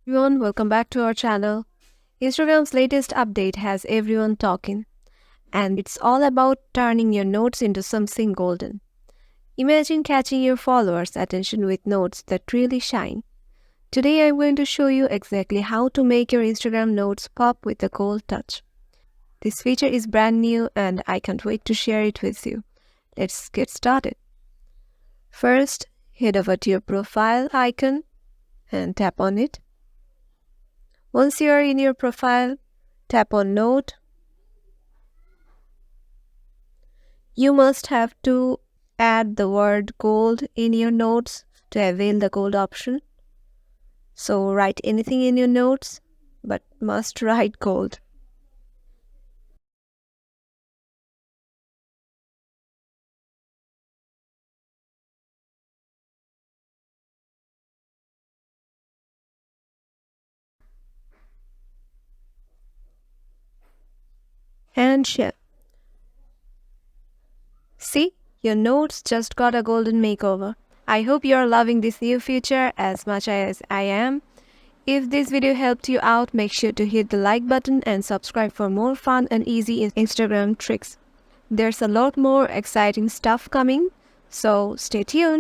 Everyone, welcome back to our channel. Instagram's latest update has everyone talking, and it's all about turning your notes into something golden. Imagine catching your followers' attention with notes that really shine. Today, I'm going to show you exactly how to make your Instagram notes pop with a gold touch. This feature is brand new, and I can't wait to share it with you. Let's get started. First, head over to your profile icon and tap on it. Once you are in your profile, tap on Note. You must have to add the word gold in your notes to avail the gold option. So write anything in your notes, but must write gold. And share. See, your notes just got a golden makeover. I hope you are loving this new feature as much as I am. If this video helped you out, make sure to hit the like button and subscribe for more fun and easy Instagram tricks. There's a lot more exciting stuff coming, so stay tuned.